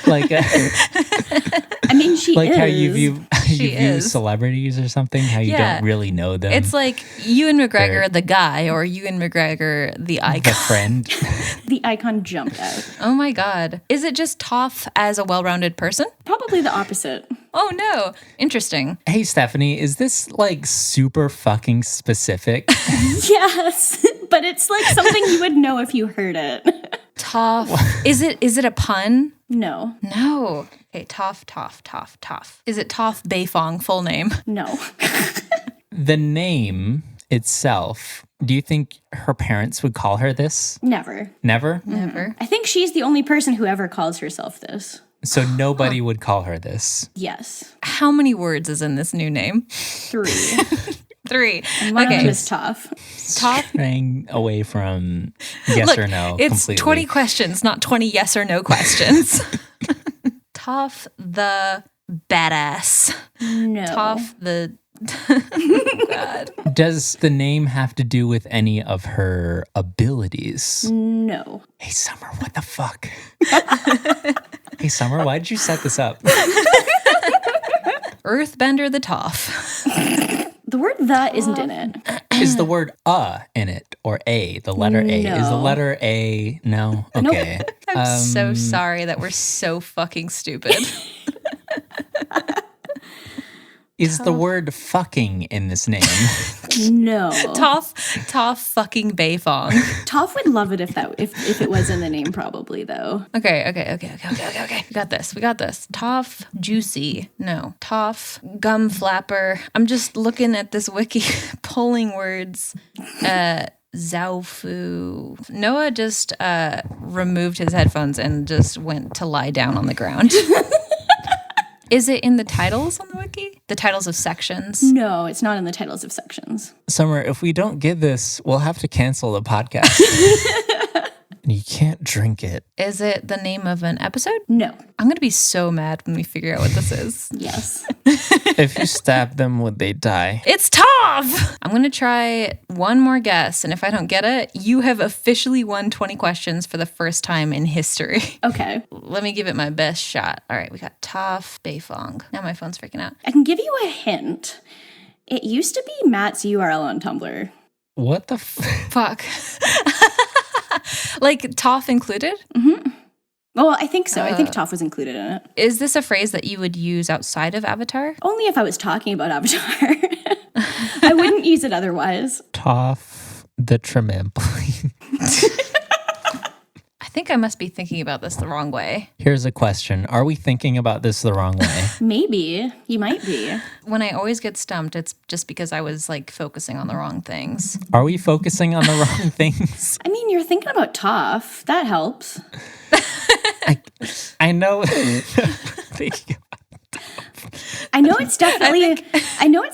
Like, I mean, she like is. how you view is. celebrities or something, how you Yeah. don't really know them. It's like Ewan McGregor, the guy, or Ewan McGregor, the the icon. friend. The icon jumped out. Oh my God. Is it just TWAF as a well-rounded person? Probably the opposite. Oh no. Interesting. Hey, Stephanie, is this like super fucking specific? Yes, but it's like something you would know if you heard it. TWAF. Is it a pun? No. No. Okay, TWAF. Is it TWAF Beifong, full name? No. The name itself, do you think her parents would call her this? Never. Never? Never. I think she's the only person who ever calls herself this. So nobody would call her this. Yes. How many words is in this new name? 3. 3. And one of them Okay. is tough. TWAF. Straying away from yes Look, or no it's completely. 20 questions, not 20 yes or no questions. TWAF the badass. No. TWAF the... God. Does the name have to do with any of her abilities? No. Hey, Summer, what the fuck? Hey, Summer, why did you set this up? Earthbender the TWAF. The word "the" isn't in it. Is the word in it or a? The letter A. Is the No. letter A? No? Okay. I'm so sorry that we're so fucking stupid. Is the word fucking in this name? No. TWAF fucking Beifong. Toph would love it if it was in the name, probably though. Okay. We got this. TWAF Juicy. No. TWAF Gum Flapper. I'm just looking at this wiki, pulling words. Zaufu. Noah just removed his headphones and just went to lie down on the ground. Is it in the titles on the wiki? The titles of sections? No, it's not in the titles of sections. Summer, if we don't get this, we'll have to cancel the podcast. You can't drink it. Is it the name of an episode? No. I'm going to be so mad when we figure out what this is. Yes. If you stab them, would they die? It's Toph! I'm going to try one more guess, and if I don't get it, you have officially won 20 questions for the first time in history. Okay. Let me give it my best shot. All right, we got Toph Beifong. Now my phone's freaking out. I can give you a hint. It used to be Matt's URL on Tumblr. What the Fuck. Like Toph included? Mm-hmm. Well, I think so. I think Toph was included in it. Is this a phrase that you would use outside of Avatar? Only if I was talking about Avatar. I wouldn't use it otherwise. Toph the trampoline. I think I must be thinking about this the wrong way. Here's a question. Are we thinking about this the wrong way? Maybe. You might be. When I always get stumped, it's just because I was like focusing on the wrong things. Are we focusing on the wrong things? I mean, you're thinking about Toph. That helps. I know. I know it's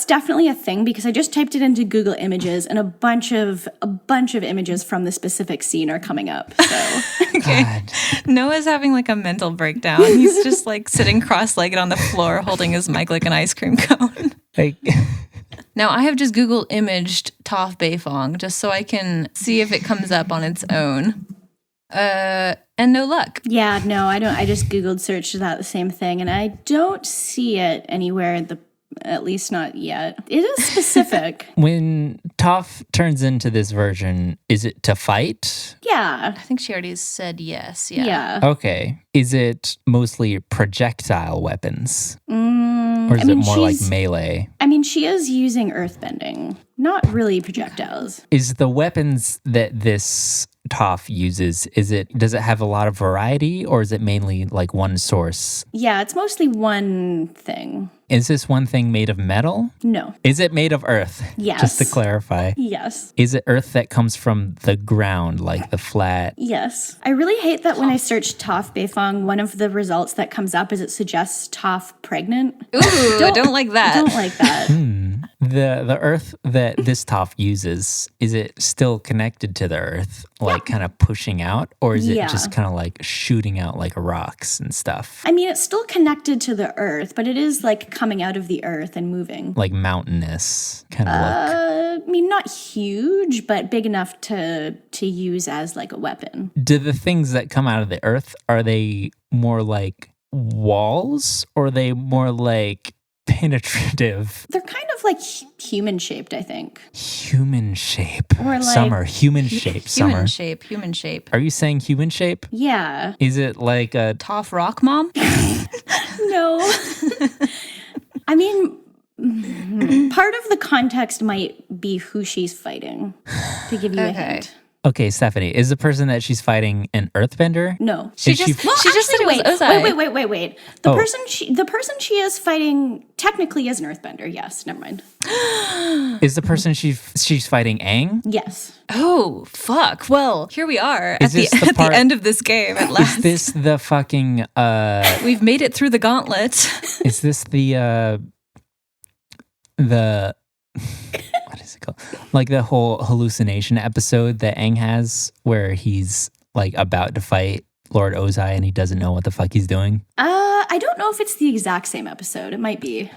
definitely a thing because I just typed it into Google Images and a bunch of images from the specific scene are coming up. So Okay. Noah's having like a mental breakdown. He's just like sitting cross-legged on the floor holding his mic like an ice cream cone. Now I have just Google imaged Toph Beifong just so I can see if it comes up on its own. And no luck. yeah, no, I don't. I just Googled searched that the same thing, and I don't see it anywhere. At least not yet. It is specific. When Toph turns into this version, is it to fight? Yeah. I think she already said yes. Yeah. Yeah. Okay. Is it mostly projectile weapons? Or is it more like melee? I mean, she is using earthbending, not really projectiles. Is the weapons that this Toph uses, does it have a lot of variety or is it mainly like one source? Yeah, it's mostly one thing. Is this one thing made of metal? No. Is it made of earth? Yes. Just to clarify. Yes. Is it earth that comes from the ground, like the flat? Yes. I really hate that when I search Toph Beifong, one of the results that comes up is it suggests Toph pregnant. Ooh, I don't like that. Don't like that. The earth that this Toph uses, is it still connected to the earth, like kind of pushing out? Or is it just kind of like shooting out like rocks and stuff? I mean, it's still connected to the earth, but it is like coming out of the earth and moving. Like mountainous kind of look. I mean, not huge, but big enough to use as like a weapon. Do the things that come out of the earth, are they more like walls or are they more like penetrative? They're kind of like human shaped, I think. Human shape. Or like Summer. Human shape. Summer. Human shape. Are you saying human shape? Yeah. Is it like a Toph Rock Mom? No. I mean, part of the context might be who she's fighting, to give you a hint. Okay, Stephanie, is the person that she's fighting an earthbender? No. She just said it was Ozai. Wait. The person she is fighting technically is an earthbender. Yes, never mind. Is the person she's fighting Aang? Yes. Oh, fuck. Well, here we are at the end of this game at last. Is this the fucking We've made it through the gauntlet. Is this the what is it called? Like the whole hallucination episode that Aang has where he's like about to fight Lord Ozai and he doesn't know what the fuck he's doing? I don't know if it's the exact same episode. It might be.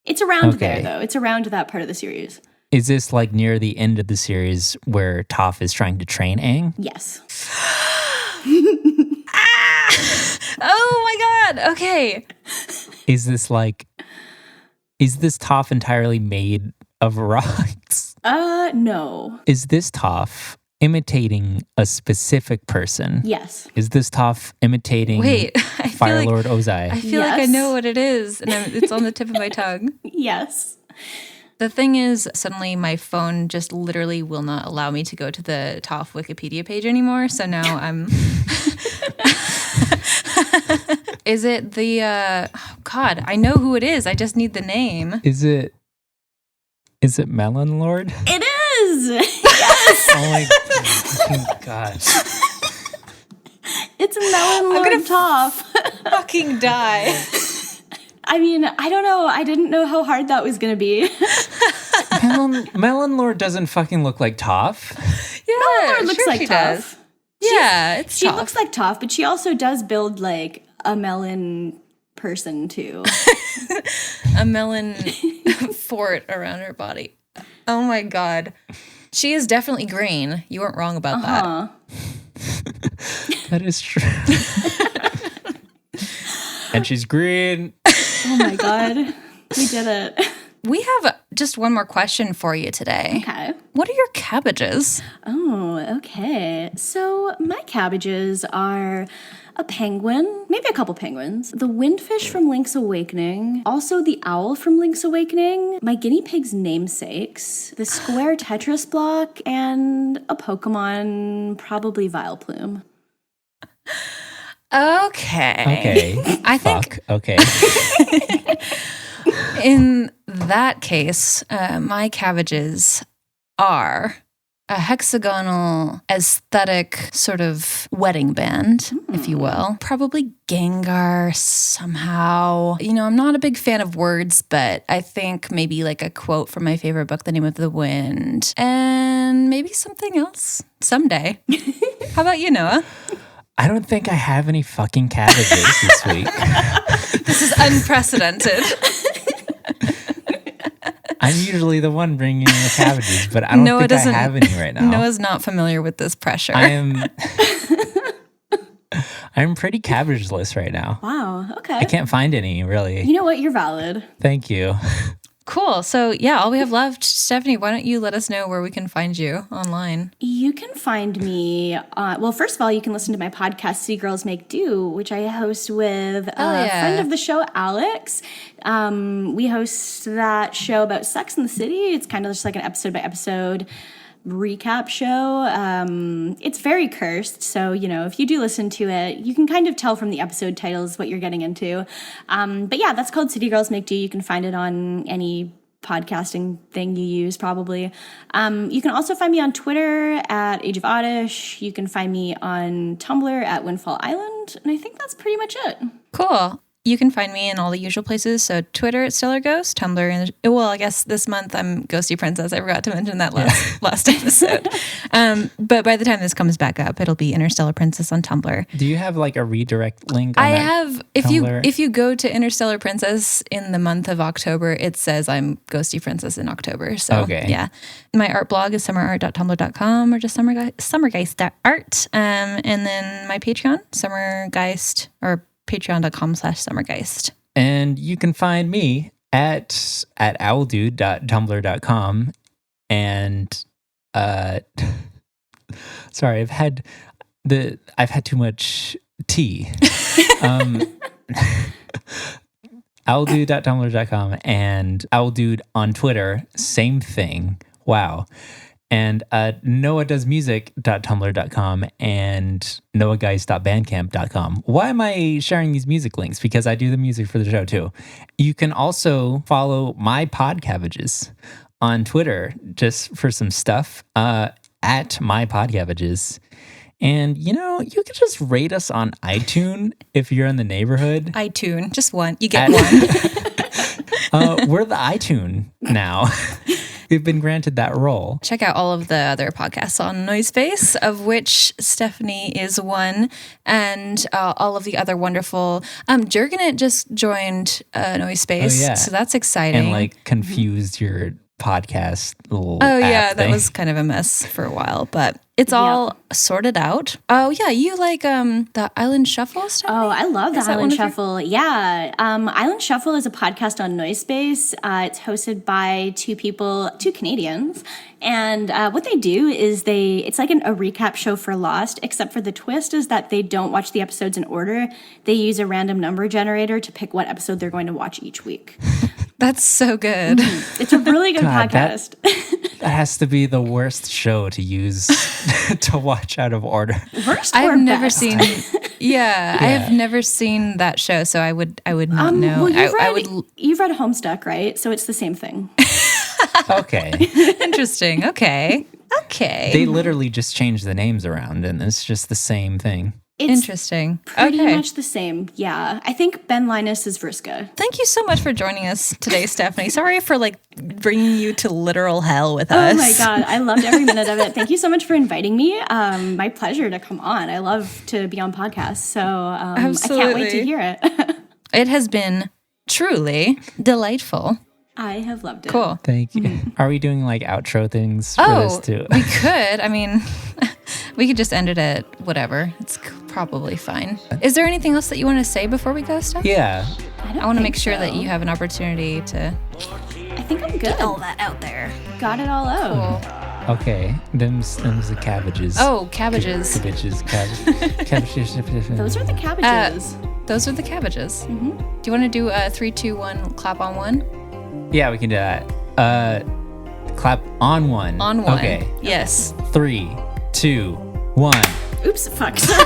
It's around there though. It's around that part of the series. Is this like near the end of the series where Toph is trying to train Aang? Yes. Oh my god. Okay. Is this Toph entirely made of rocks? No. Is this Toph imitating a specific person? Yes. Is this Toph imitating Fire Lord Ozai? I feel like I know what it is, and it's on the tip of my tongue. Yes. The thing is, suddenly my phone just literally will not allow me to go to the Toph Wikipedia page anymore, so now I'm... Is it the... oh God, I know who it is. I just need the name. Is it Melon Lord? It is! Yes! Oh my God. It's Melon Lord Toph. Fucking die. I mean, I don't know. I didn't know how hard that was going to be. Melon Lord doesn't fucking look like Toph. Yeah, Melon Lord looks like she Toph. Does. Yeah, She looks like Toph, but she also does build like a melon person too. A melon fort around her body. Oh my God. She is definitely green. You weren't wrong about that. That is true. And she's green. Oh my God. We did it. We have just one more question for you today. Okay. What are your cabbages? Oh, okay. So my cabbages are a penguin, maybe a couple penguins, the windfish from Link's Awakening, also the owl from Link's Awakening, my guinea pig's namesakes, the square Tetris block, and a Pokemon, probably Vileplume. Okay. I think Okay. in that case, my cabbages are a hexagonal aesthetic sort of wedding band, if you will. Probably Gengar somehow. You know, I'm not a big fan of words, but I think maybe like a quote from my favorite book, The Name of the Wind, and maybe something else someday. How about you, Noah? I don't think I have any fucking cabbages this week. This is unprecedented. I'm usually the one bringing in the cabbages, but I don't think I have any right now. Noah's not familiar with this pressure. I'm pretty cabbageless right now. Wow, okay. I can't find any, really. You know what? You're valid. Thank you. Cool. So yeah, all we have left, Stephanie, why don't you let us know where we can find you online? You can find me, well, first of all, you can listen to my podcast, City Girls Make Do, which I host with a friend of the show, Alex. We host that show about Sex in the City. It's kind of just like an episode by episode recap show. It's very cursed, so you know, if you do listen to it, you can kind of tell from the episode titles what you're getting into. But yeah, that's called City Girls Make Do. You can find it on any podcasting thing you use, probably. You can also find me on Twitter at Age of Oddish. You can find me on Tumblr at Windfall Island, and I think that's pretty much it. Cool. You can find me in all the usual places. So Twitter at Stellar Ghost, Tumblr, and well, I guess this month I'm Ghosty Princess. I forgot to mention that last episode. But by the time this comes back up, it'll be Interstellar Princess on Tumblr. Do you have like a redirect link on I have. If Tumblr? you go to Interstellar Princess in the month of October, it says I'm Ghosty Princess in October. So okay. Yeah. My art blog is summerart.tumblr.com or just summergeist.art. And then my Patreon, Summergeist, or patreon.com/summergeist. And you can find me at owldude.tumblr.com. And sorry, I've had too much tea. Owldude.tumblr.com and owldude on Twitter, same thing. Wow. And noahdoesmusic.tumblr.com and noahgeist.bandcamp.com. Why am I sharing these music links? Because I do the music for the show too. You can also follow my podcabbages on Twitter just for some stuff at my podcabbages. And, you know, you can just rate us on iTunes if you're in the neighborhood. iTunes, just one. You get one. We're the iTunes now. We've been granted that role. Check out all of the other podcasts on Noisepace, of which Stephanie is one, and all of the other wonderful. Jurgenit just joined Noisepace, Oh, yeah. so that's exciting. And like confused your podcast little that thing. was kind of a mess for a while, but it's all sorted out. Oh yeah, you like the Island Shuffle stuff? Oh, I love the Island Shuffle. Yeah. Island Shuffle is a podcast on Noisepace. It's hosted by two Canadians. And what they do is it's like a recap show for Lost, except for the twist is that they don't watch the episodes in order. They use a random number generator to pick what episode they're going to watch each week. That's so good. It's a really good podcast. That has to be the worst show to use to watch out of order. Worst I've or never best? seen. Yeah, I have never seen that show, so I would not know. Well, you've read Homestuck, right? So it's the same thing. Okay. Interesting. Okay. They literally just changed the names around and it's just the same thing. It's Interesting. pretty Okay. much the same. Yeah. I think Ben Linus is Vriska. Thank you so much for joining us today, Stephanie. Sorry for bringing you to literal hell with us. Oh my God. I loved every minute of it. Thank you so much for inviting me. My pleasure to come on. I love to be on podcasts. So I can't wait to hear it. It has been truly delightful. I have loved it. Cool. Thank you. Are we doing like outro things for this too? We could. I mean, we could just end it at whatever. It's probably fine. Is there anything else that you want to say before we go, Steph? Yeah. I want to make sure that you have an opportunity to I think I'm good. get all that out there. Got it all out. Cool. Okay. Them's the cabbages. Oh, cabbages. Cabbages. Those are the cabbages. Those are the cabbages. Mm-hmm. Do you want to do a 3, 2, 1 clap on one? Yeah, we can do that. Clap on one. On one. Okay. Yes. 3, 2, 1. Oops, fuck. Sorry.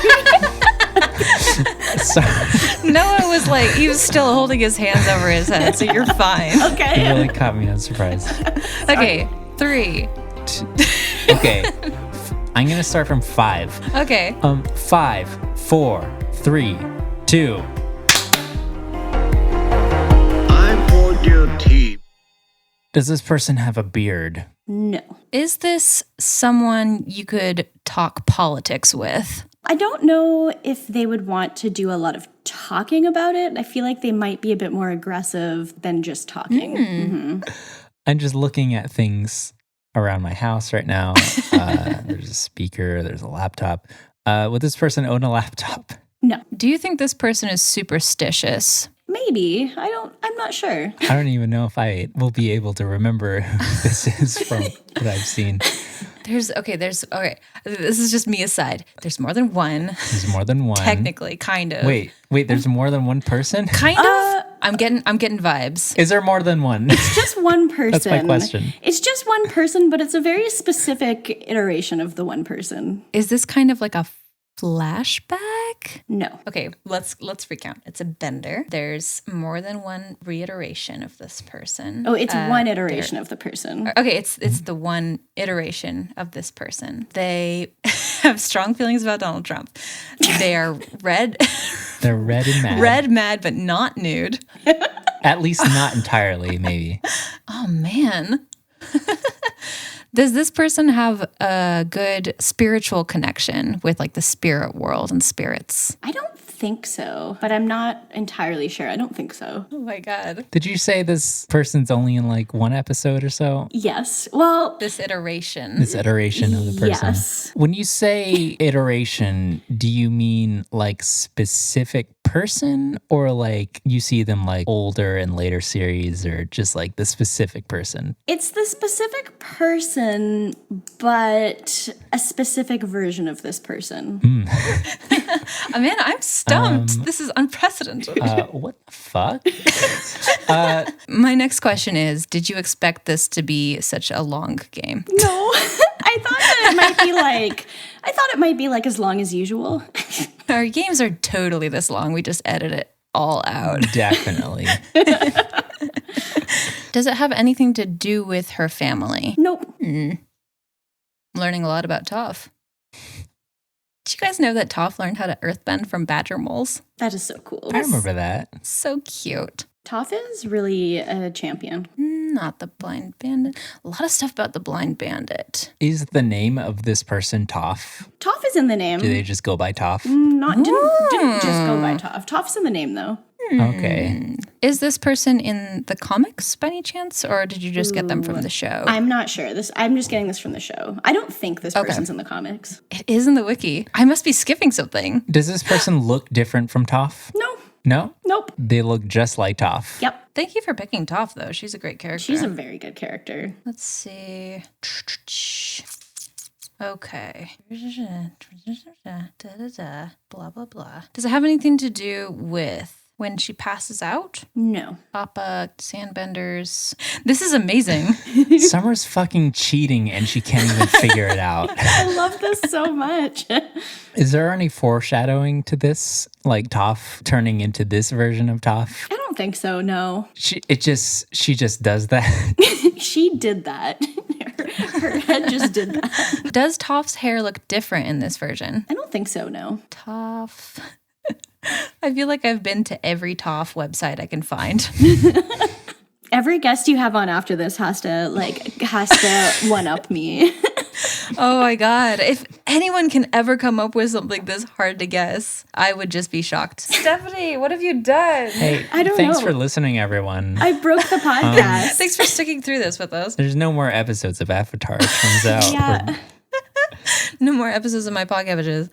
Sorry. Noah was like, he was still holding his hands over his head, so you're fine. Okay. It really caught me on surprise. Okay, 3. Okay. I'm going to start from 5. Okay. 5, 4, 3, 2. I poured your tea. Does this person have a beard? No. Is this someone you could talk politics with? I don't know if they would want to do a lot of talking about it. I feel like they might be a bit more aggressive than just talking. Mm-hmm. I'm just looking at things around my house right now. There's a speaker, there's a laptop. Would this person own a laptop? No. Do you think this person is superstitious? Maybe. I'm not sure. I don't even know if I will be able to remember who this is from what I've seen. Okay. This is just me aside. There's more than one. There's more than one. Technically, kind of. Wait, there's more than one person? Kind of. I'm getting vibes. Is there more than one? It's just one person. That's my question. It's just one person, but it's a very specific iteration of the one person. Is this kind of like a flashback? No. Okay, let's recount. It's a bender. There's more than one reiteration of this person. Oh, it's one iteration of the person. Okay, it's the one iteration of this person. They have strong feelings about Donald Trump. They are red. They're red and mad. Red, mad, but not nude. At least not entirely, maybe. Oh, man. Does this person have a good spiritual connection with like the spirit world and spirits? I don't think so, but I'm not entirely sure. I don't think so. Oh my God. Did you say this person's only in like one episode or so? Yes. Well, This iteration. This iteration of the person. yes. When you say iteration, do you mean like specific person or like you see them like older and later series or just like the specific person? It's the specific person, but a specific version of this person. Amanda, I'm stumped. This is unprecedented. What the fuck? My next question is, did you expect this to be such a long game? No. I thought it might be like as long as usual. Our games are totally this long. We just edit it all out. Definitely. Does it have anything to do with her family? Nope. I'm learning a lot about Toph. Did you guys know that Toph learned how to earthbend from badger moles? That is so cool. I remember that. So cute. Toph is really a champion. Not the blind bandit. A lot of stuff about the blind bandit. Is the name of this person Toph? Toph is in the name. Do they just go by Toph? Didn't just go by Toph. Toph's in the name though. Okay. Is this person in the comics by any chance, or did you just get them from the show? I'm not sure. I'm just getting this from the show. I don't think this person's in the comics. It is in the wiki. I must be skipping something. Does this person look different from Toph? No. No? Nope. They look just like Toph. Yep. Thank you for picking Toph, though. She's a great character. She's a very good character. Let's see. Okay. Blah, blah, blah. Does it have anything to do with when she passes out? No. Papa, Sandbenders. This is amazing. Summer's fucking cheating and she can't even figure it out. I love this so much. Is there any foreshadowing to this? Like Toph turning into this version of Toph? I don't think so, no. She just does that. She did that. Her head just did that. Does Toph's hair look different in this version? I don't think so, no. Toph. I feel like I've been to every Toph website I can find. Every guest you have on after this has to one up me. Oh my God. If anyone can ever come up with something this hard to guess, I would just be shocked. Stephanie, what have you done? Hey, I don't thanks know. for listening, everyone. I broke the podcast. Thanks for sticking through this with us. There's no more episodes of Avatar, it turns out. Yeah. No more episodes of my podcast.